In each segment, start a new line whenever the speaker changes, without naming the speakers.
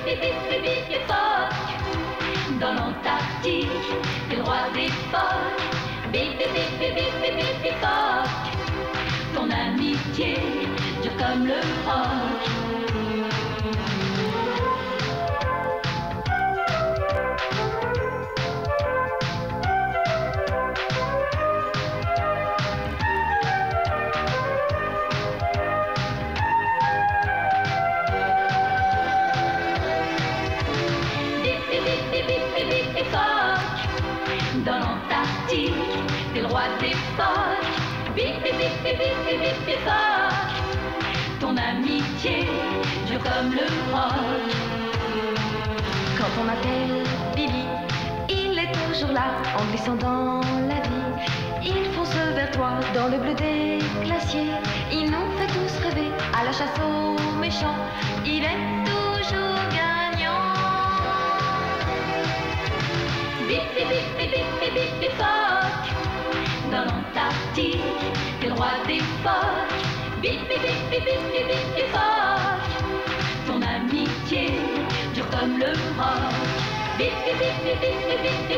Bibi Phoque. Dans l'Antarctique, t'es le roi des phoques. Bibi Phoque. Ton amitié dure comme le roc. Dans l'Antarctique, t'es le roi des phoques. Bibi Phoque. Ton amitié dure comme le roc.
Quand on m'appelle Bibi, il est toujours là, en glissant dans la vie. Il fonce vers toi dans le bleu des glaciers. Il nous fait tous rêver à la chasse aux méchants. Il est toujours gagnant.
Bibi Phoque. Dans l'Antarctique, t'es le roi des phoques. Bibi Phoque. Ton amitié dure comme le roc. Bibi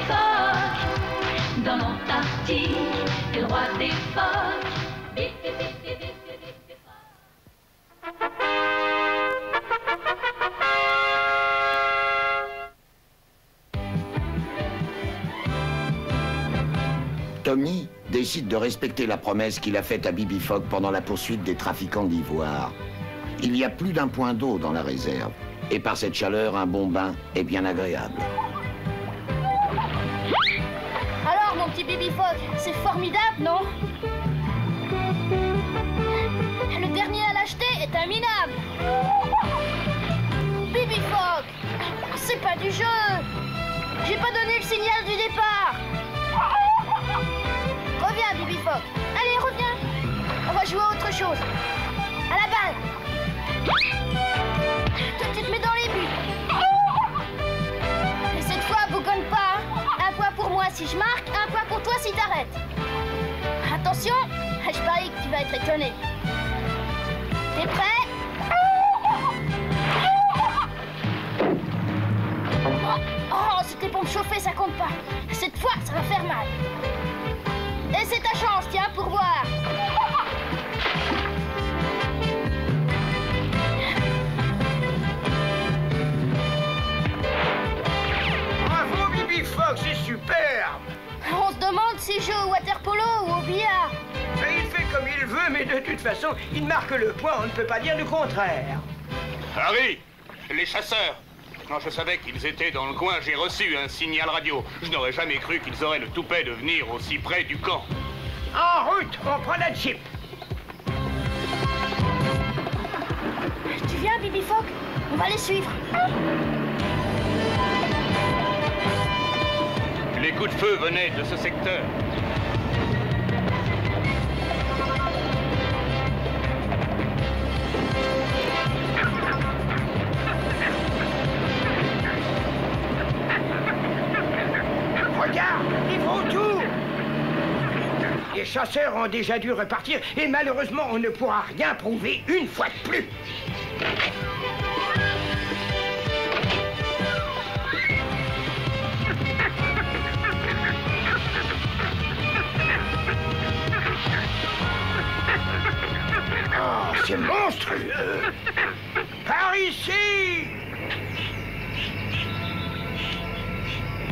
Phoque. Dans l'Antarctique, t'es le roi des phoques. Bibi Phoque.
Tommy décide de respecter la promesse qu'il a faite à Bibi Phoque pendant la poursuite des trafiquants d'ivoire. Il y a plus d'un point d'eau dans la réserve. Et par cette chaleur, un bon bain est bien agréable.
Alors, mon petit Bibi Phoque, c'est formidable, non? Le dernier à l'acheter est un minable. Bibi Phoque, c'est pas du jeu. J'ai pas donné le signal du départ. Reviens, Bibi Phoque. Allez, reviens. On va jouer à autre chose. À la balle. Toi, tu te mets dans les buts. Et cette fois, bougonne pas. Un point pour moi si je marque, un point pour toi si t'arrêtes. Attention, je parie que tu vas être étonné. T'es prêt? Oh, c'était pour me chauffer, ça compte pas. Cette fois, ça va faire mal. Et c'est ta chance, tiens, pour voir.
Bravo, Bibi Phoque, c'est superbe.
On se demande s'il joue au water-polo ou au billard.
Mais il fait comme il veut, mais de toute façon, il marque le point, on ne peut pas dire le contraire.
Harry, les chasseurs. Quand je savais qu'ils étaient dans le coin, j'ai reçu un signal radio. Je n'aurais jamais cru qu'ils auraient le toupet de venir aussi près du camp.
En route, on prend la jeep.
Tu viens, Bibi Phoque? On va les suivre.
Les coups de feu venaient de ce secteur.
Regarde, ils vont tout. Les chasseurs ont déjà dû repartir et malheureusement, on ne pourra rien prouver une fois de plus. Oh, c'est monstrueux. Par ici.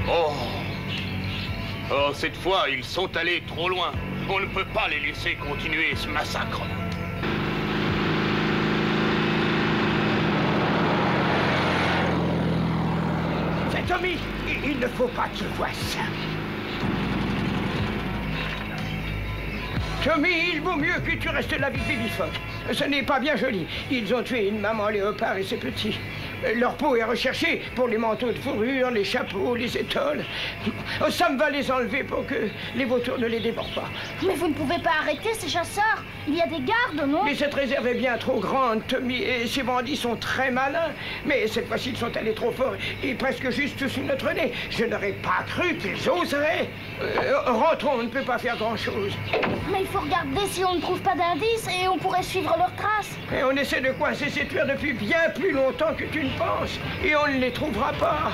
Oh! Oh, cette fois, ils sont allés trop loin. On ne peut pas les laisser continuer ce massacre.
C'est Tommy, il ne faut pas qu'il voie ça. Tommy, il vaut mieux que tu restes là avec Bibi Phoque. Ce n'est pas bien joli. Ils ont tué une maman léopard et ses petits. Leur peau est recherchée pour les manteaux de fourrure, les chapeaux, les étoiles. Sam va les enlever pour que les vautours ne les dévorent pas.
Mais vous ne pouvez pas arrêter ces chasseurs. Il y a des gardes, non?
Mais cette réserve est bien trop grande, Tommy, et ces bandits sont très malins. Mais cette fois-ci, ils sont allés trop fort et presque juste sous notre nez. Je n'aurais pas cru qu'ils oseraient. Rentrons, on ne peut pas faire grand-chose.
Mais il faut regarder si on ne trouve pas d'indices et on pourrait suivre leurs traces.
Et on essaie de coincer ces tueurs depuis bien plus longtemps que tu ne penses. Et on ne les trouvera pas.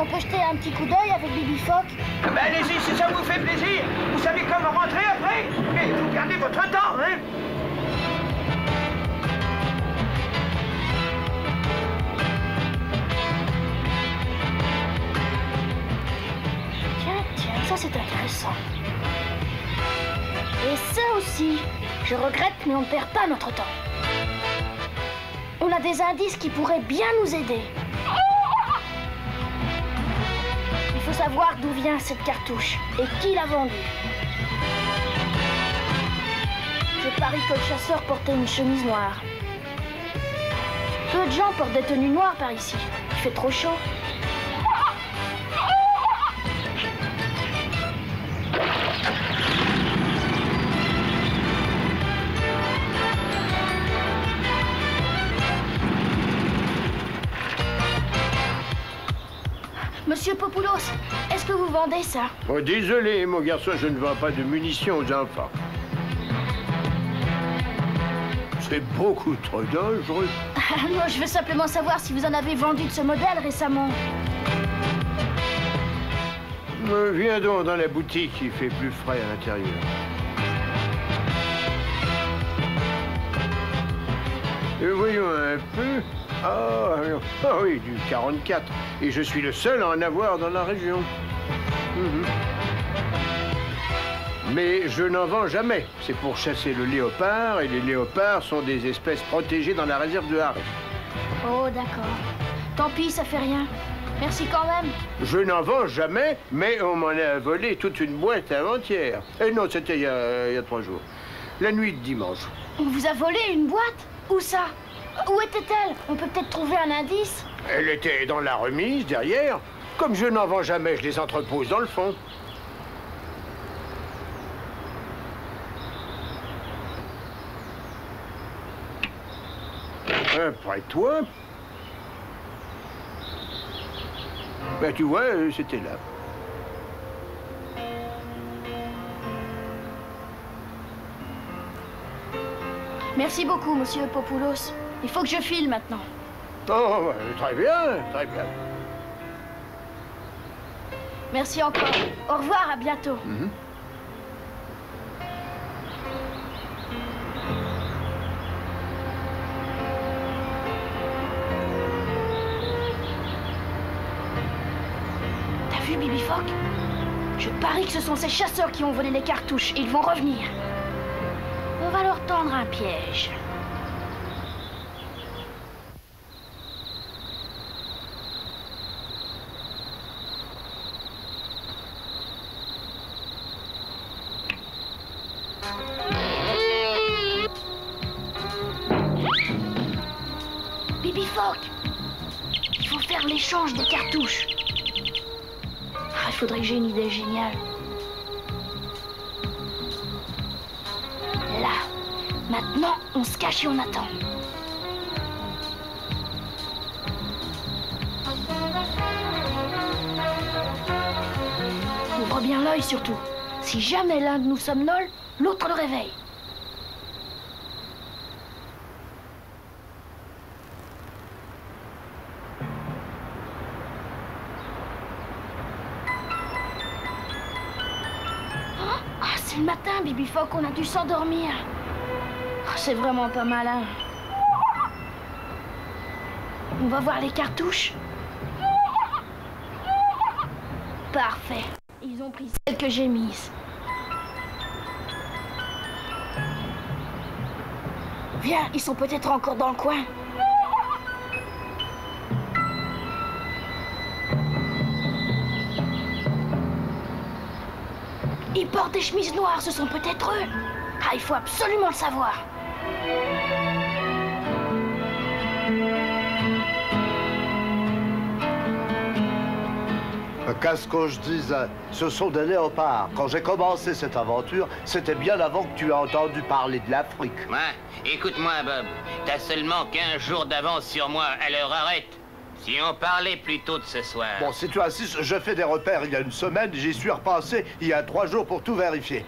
On peut jeter un petit coup d'œil avec Bibi Phoque.
Ben allez-y, si ça vous fait plaisir. Vous savez comment rentrer après. Mais vous gardez votre temps, hein.
Tiens, ça c'est intéressant. Et ça aussi, je regrette, mais on ne perd pas notre temps. On a des indices qui pourraient bien nous aider. Il faut savoir d'où vient cette cartouche et qui l'a vendue. Je parie que le chasseur portait une chemise noire. Peu de gens portent des tenues noires par ici. Il fait trop chaud. Monsieur Popoulos, est-ce que vous vendez ça?
Oh, désolé, mon garçon, je ne vends pas de munitions aux enfants. C'est beaucoup trop dangereux.
Moi, je veux simplement savoir si vous en avez vendu de ce modèle récemment.
Viens donc dans la boutique, il fait plus frais à l'intérieur. Voyons un peu. Ah oui, du 44. Et je suis le seul à en avoir dans la région. Mais je n'en vends jamais. C'est pour chasser le léopard, et les léopards sont des espèces protégées dans la réserve de Harry.
Oh, d'accord. Tant pis, ça fait rien. Merci quand même.
Je n'en vends jamais, mais on m'en a volé toute une boîte avant-hier. Et non, c'était il y a 3 jours. La nuit de dimanche.
On vous a volé une boîte? Où ça? Où était-elle? On peut peut-être trouver un indice?
Elle était dans la remise, derrière. Comme je n'en vends jamais, je les entrepose dans le fond. Après toi... Ben, tu vois, c'était là.
Merci beaucoup, monsieur Popoulos. Il faut que je file maintenant.
Oh, très bien, très bien.
Merci encore. Au revoir, à bientôt. T'as vu, Bibi Phoque? Je parie que ce sont ces chasseurs qui ont volé les cartouches. Ils vont revenir. On va leur tendre un piège. Bibi Phoque, il faut faire l'échange des cartouches. Ah, il faudrait que j'ai une idée géniale. Là, maintenant, on se cache et on attend. Ouvre bien l'œil surtout. Si jamais l'un de nous somnole, l'autre le réveille. C'est le matin, Bibi Phoque, on a dû s'endormir. C'est vraiment pas malin. On va voir les cartouches. Parfait. Ils ont pris celles que j'ai mises. Viens, ils sont peut-être encore dans le coin. Ils portent des chemises noires, ce sont peut-être eux. Ah, il faut absolument le savoir.
Qu'est-ce que je disais? Ce sont des léopards. Quand j'ai commencé cette aventure, c'était bien avant que tu aies entendu parler de l'Afrique.
Ouais, écoute-moi, Bob. T'as seulement 15 jours d'avance sur moi, alors arrête. Si on parlait plus tôt de ce soir.
Bon, si tu insistes, je fais des repères il y a une semaine, j'y suis repassé il y a 3 jours pour tout vérifier.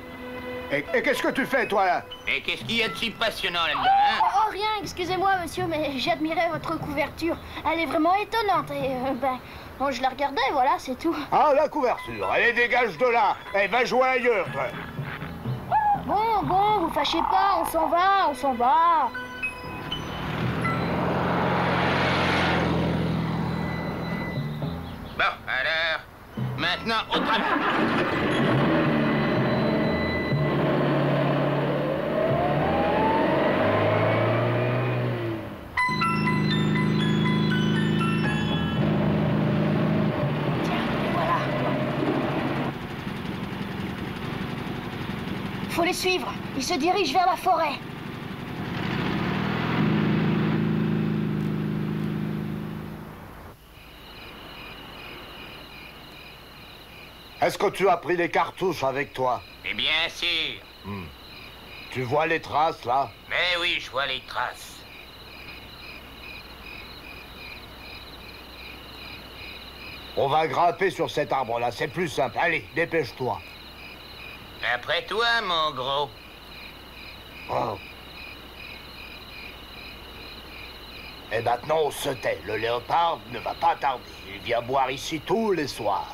Et qu'est-ce que tu fais, toi, là?
Et qu'est-ce qu'il y a de si passionnant là-dedans, hein?
Oh, rien, excusez-moi, monsieur, mais j'admirais votre couverture. Elle est vraiment étonnante et, bon, je la regardais, voilà, c'est tout.
Ah, la couverture, allez, dégage de là. Eh, va jouer ailleurs, toi.
Bon, vous fâchez pas, on s'en va.
Bon, alors, maintenant au travail.
Faut les suivre. Ils se dirigent vers la forêt.
Est-ce que tu as pris les cartouches avec toi?
Eh bien sûr.
Tu vois les traces, là?
Mais oui, je vois les traces.
On va grimper sur cet arbre-là, c'est plus simple. Allez, dépêche-toi.
Après toi, mon gros.
Oh. Et maintenant, on se tait. Le léopard ne va pas tarder. Il vient boire ici tous les soirs.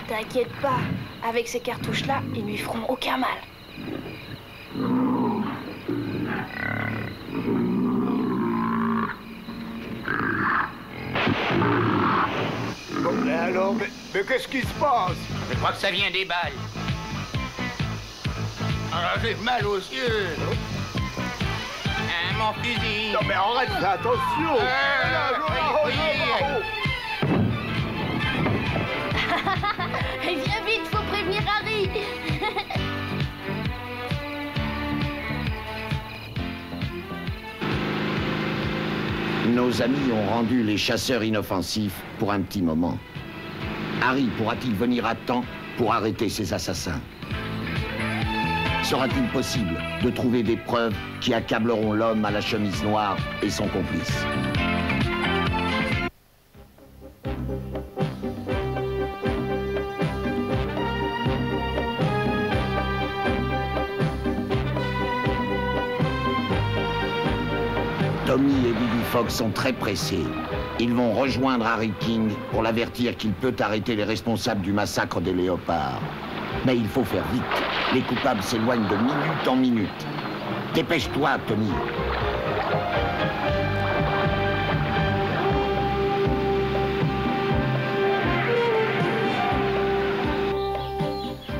T'inquiète pas, avec ces cartouches-là, ils lui feront aucun mal.
Bon, mais alors, mais qu'est-ce qui se passe?
Je crois que ça vient des balles. Alors j'ai mal aux yeux. Hein, mon fusil.
Non mais arrête, fais attention.
Viens vite, faut prévenir Harry.
Nos amis ont rendu les chasseurs inoffensifs pour un petit moment. Harry pourra-t-il venir à temps pour arrêter ces assassins? Sera-t-il possible de trouver des preuves qui accableront l'homme à la chemise noire et son complice? Tommy et Bibi Fogg sont très pressés. Ils vont rejoindre Harry King pour l'avertir qu'il peut arrêter les responsables du massacre des léopards. Mais il faut faire vite. Les coupables s'éloignent de minute en minute. Dépêche-toi, Tommy.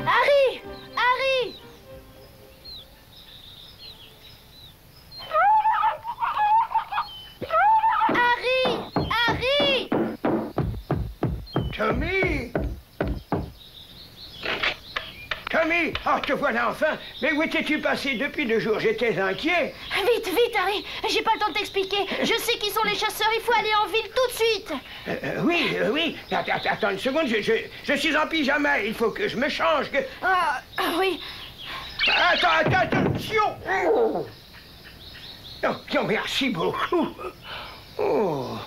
Harry! Harry! Harry! Harry!
Tommy! Tommy! Oh, te voilà enfin! Mais où étais-tu passé depuis 2 jours? J'étais inquiet.
Vite, vite, Harry! J'ai pas le temps de t'expliquer. Je sais qui sont les chasseurs, il faut aller en ville tout de suite!
Oui. Attends une seconde, je suis en pyjama. Il faut que je me change.
Ah, oui.
Attention! Non, merci beaucoup. Oh.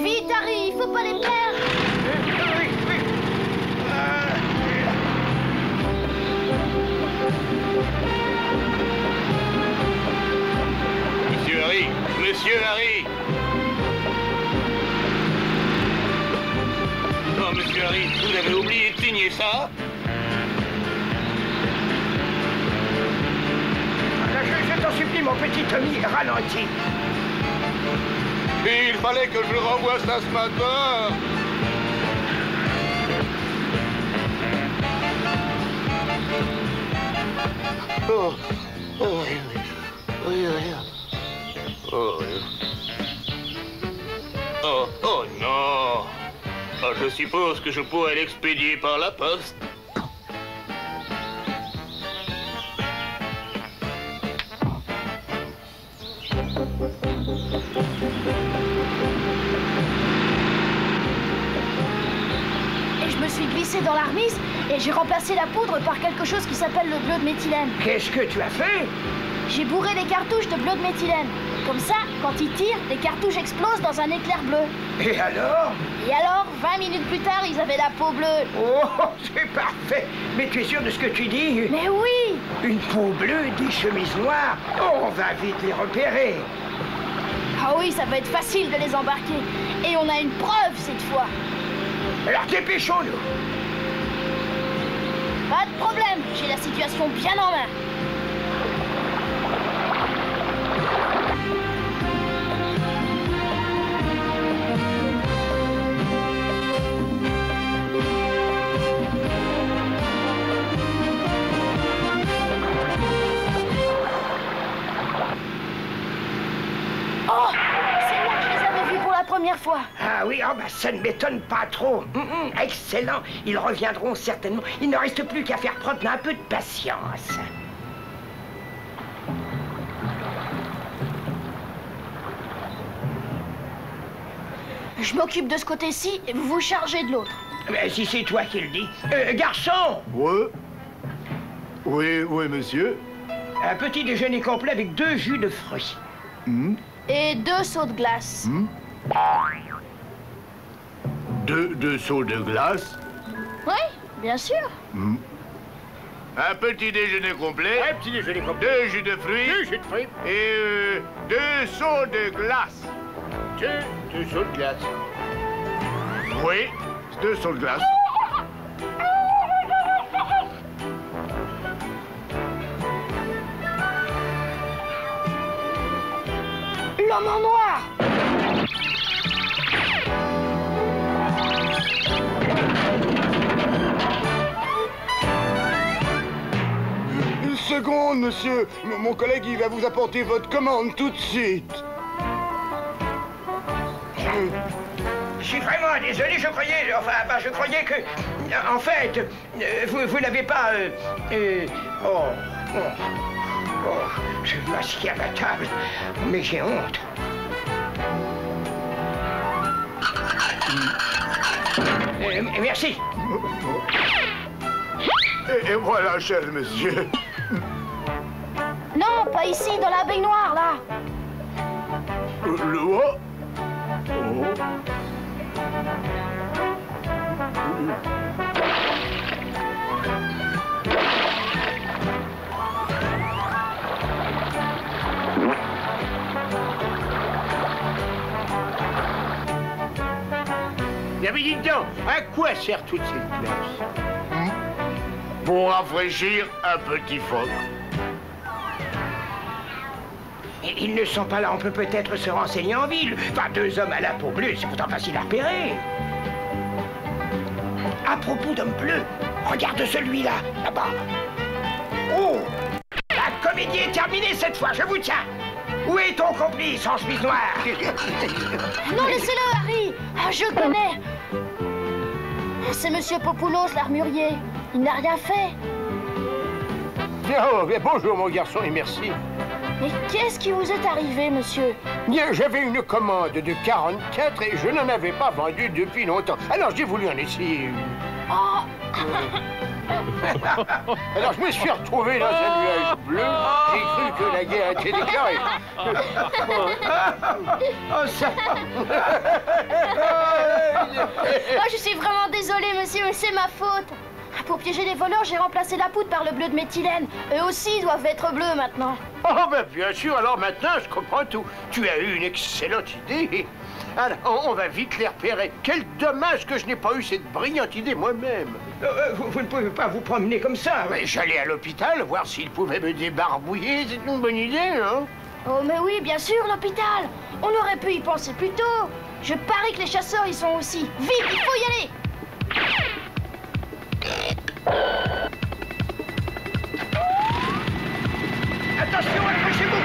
Vite, Harry, il faut pas les perdre!
Oui.
Monsieur Harry! Oh, monsieur Harry, vous avez oublié de signer ça?
Je t'en supplie, mon petit Tommy, ralentis.
Il fallait que je renvoie ça ce matin.
Oui.
je suppose que je pourrais l'expédier par la poste.
Et je me suis glissée dans la remise et j'ai remplacé la poudre par quelque chose qui s'appelle le bleu de méthylène.
Qu'est-ce que tu as fait?
J'ai bourré les cartouches de bleu de méthylène. Comme ça, quand il tire, les cartouches explosent dans un éclair bleu.
Et alors?
Et alors, 20 minutes plus tard, ils avaient la peau bleue.
Oh, c'est parfait. Mais tu es sûr de ce que tu dis?
Mais oui!
Une peau bleue, des chemises noires. Oh, on va vite les repérer.
Ah oui, ça va être facile de les embarquer. Et on a une preuve cette fois.
Alors dépêchons-nous.
Pas de problème, j'ai la situation bien en main. Oh, c'est là que je les avais vus pour la première fois.
Ah oui, oh bah ça ne m'étonne pas trop. Excellent, ils reviendront certainement. Il ne reste plus qu'à faire preuve d'un peu de patience.
Je m'occupe de ce côté-ci et vous vous chargez de l'autre.
Mais si c'est toi qui le dis. Garçon!
Oui. Oui, monsieur.
Un petit déjeuner complet avec 2 jus de fruits.
Et 2 seaux de glace.
Deux seaux de glace.
Oui, bien sûr.
Un petit déjeuner complet.
Ouais, petit déjeuner complet.
2 jus de fruits.
2 jus de fruits.
Et 2 seaux de glace.
2 seaux de glace.
Oui, 2 seaux de glace.
L'homme en noir.
Une seconde, monsieur. Mon collègue, il va vous apporter votre commande tout de suite.
Je suis vraiment désolé, je croyais que... En fait, vous n'avez pas... je vais m'asseoir à la table, mais j'ai honte. Merci.
Et voilà, cher monsieur.
Non, pas ici, dans la baignoire, là.
Le haut.
Mais dis donc, à quoi sert toute cette glace?
Pour rafraîchir un petit phoque.
Ils ne sont pas là, on peut peut-être se renseigner en ville. Enfin, 2 hommes à la peau bleue, c'est pourtant facile à repérer. À propos d'hommes bleus, regarde celui-là, là-bas. Oh! La comédie est terminée cette fois, je vous tiens. Où est ton complice en chemise noire?
Non, laissez-le, Harry. Ah, je connais. C'est Monsieur Popoulos, l'armurier. Il n'a rien fait.
Oh, bonjour, mon garçon, et merci.
Mais qu'est-ce qui vous est arrivé, monsieur?
Bien, j'avais une commande de 44 et je n'en avais pas vendu depuis longtemps. Alors, j'ai voulu en essayer une.
Oh!
Alors, je me suis retrouvé dans un nuage bleu. J'ai cru que la guerre était déclarée.
Oh, je suis vraiment désolée, monsieur, mais c'est ma faute. Pour piéger les voleurs, j'ai remplacé la poudre par le bleu de méthylène. Eux aussi doivent être bleus maintenant.
Oh, ben bien sûr, alors maintenant, je comprends tout. Tu as eu une excellente idée. Alors, on va vite les repérer. Quel dommage que je n'ai pas eu cette brillante idée moi-même.
Vous ne pouvez pas vous promener comme ça.
Mais j'allais à l'hôpital voir s'ils pouvaient me débarbouiller. C'est une bonne idée, hein?
Oh, mais oui, bien sûr, l'hôpital. On aurait pu y penser plus tôt. Je parie que les chasseurs y sont aussi. Vite, il faut y aller.
Attention, accrochez-vous.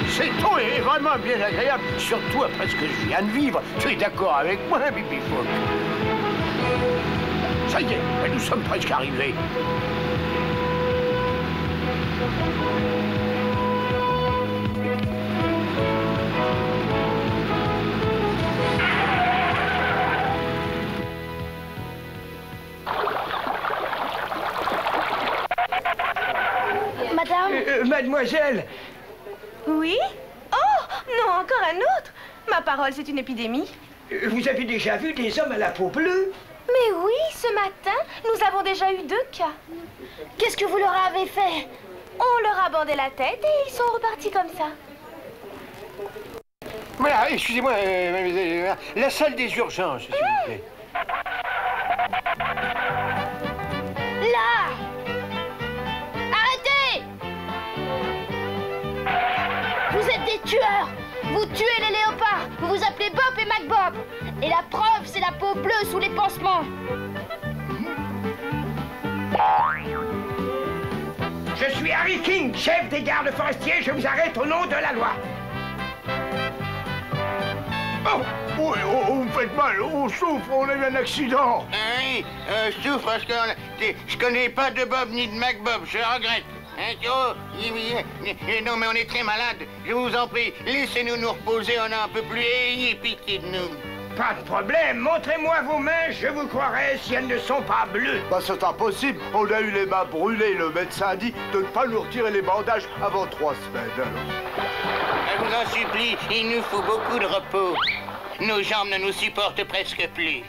C'est toi, Evan. vraiment bien agréable, surtout après ce que je viens de vivre. Tu es d'accord avec moi, Bibi Phoque? Ça y est, nous sommes presque arrivés.
Madame?
Mademoiselle!
Oui? Oh, non, encore un autre. Ma parole, c'est une épidémie.
Vous avez déjà vu des hommes à la peau bleue?
Mais oui, ce matin, nous avons déjà eu 2 cas.
Qu'est-ce que vous leur avez fait?
On leur a bandé la tête et ils sont repartis comme ça.
Voilà, excusez-moi, la salle des urgences, s'il vous plaît.
Là! Arrêtez! Vous êtes des tueurs! Vous tuez les léopards! Vous vous appelez Bob et MacBob! Et la preuve, c'est la peau bleue sous les pansements!
Je suis Harry King, chef des gardes forestiers, je vous arrête au nom de la loi.
Oh, oui, vous me faites mal, on souffre, on a eu un accident.
Oui, je souffre parce que je connais pas de Bob ni de MacBob, je regrette. Hein, oh, non, mais on est très malade. Je vous en prie, laissez-nous nous reposer, on n'en peut plus, ayez pitié de nous.
Pas de problème, montrez-moi vos mains, je vous croirai si elles ne sont pas bleues.
Bah, c'est impossible, on a eu les mains brûlées, le médecin a dit de ne pas nous retirer les bandages avant 3 semaines.
Je vous en supplie, il nous faut beaucoup de repos. Nos jambes ne nous supportent presque plus.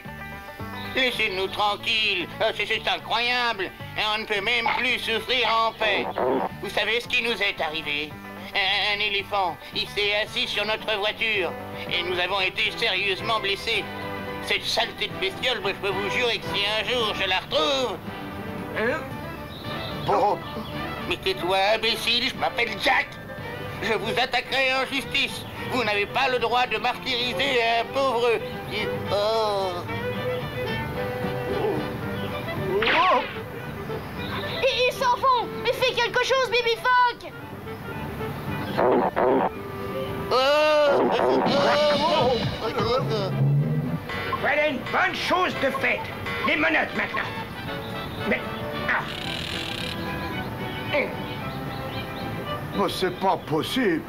Laissez-nous tranquilles, c'est incroyable. On ne peut même plus souffrir en paix. Vous savez ce qui nous est arrivé? Un éléphant, il s'est assis sur notre voiture et nous avons été sérieusement blessés. Cette saleté de bestiole, moi, je peux vous jurer que si un jour je la retrouve...
Hein?
Bon.
Mais tais-toi, imbécile, je m'appelle Jack. Je vous attaquerai en justice. Vous n'avez pas le droit de martyriser un pauvre... Oh.
Oh.
Ils s'en vont! Mais fais quelque chose, Bibi Phoque!
Voilà une bonne chose de faite. Les menottes maintenant. Mais... Ah.
Oh, c'est pas possible.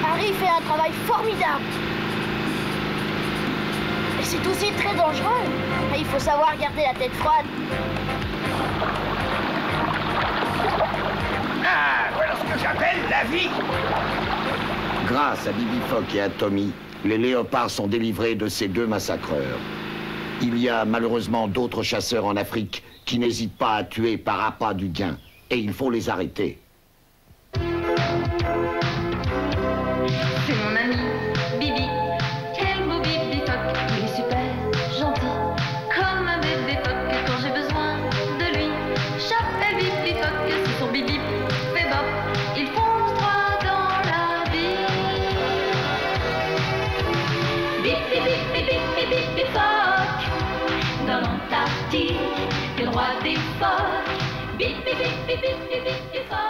Harry fait un travail formidable. Et c'est aussi très dangereux. Et il faut savoir garder la tête froide.
Ah, voilà ce que j'appelle la vie.
Grâce à Bibi Phoque et à Tommy, les léopards sont délivrés de ces 2 massacreurs. Il y a malheureusement d'autres chasseurs en Afrique qui n'hésitent pas à tuer par appât du gain. Et il faut les arrêter.
C'est mon ami, Bibi. Quel beau Bibi Phoque. Il est super gentil, comme un bébé phoque quand j'ai besoin de lui. J'appelle Bibi Phoque, c'est son Bibi fait Bob. Il fonce droit dans la vie.
Bibi, Bibi, Bibi, Bibi Phoque. Dans l'Antarctique, t'es le roi des phoques. Bibi, Bibi, Bibi, Bibi, Bibi Phoque.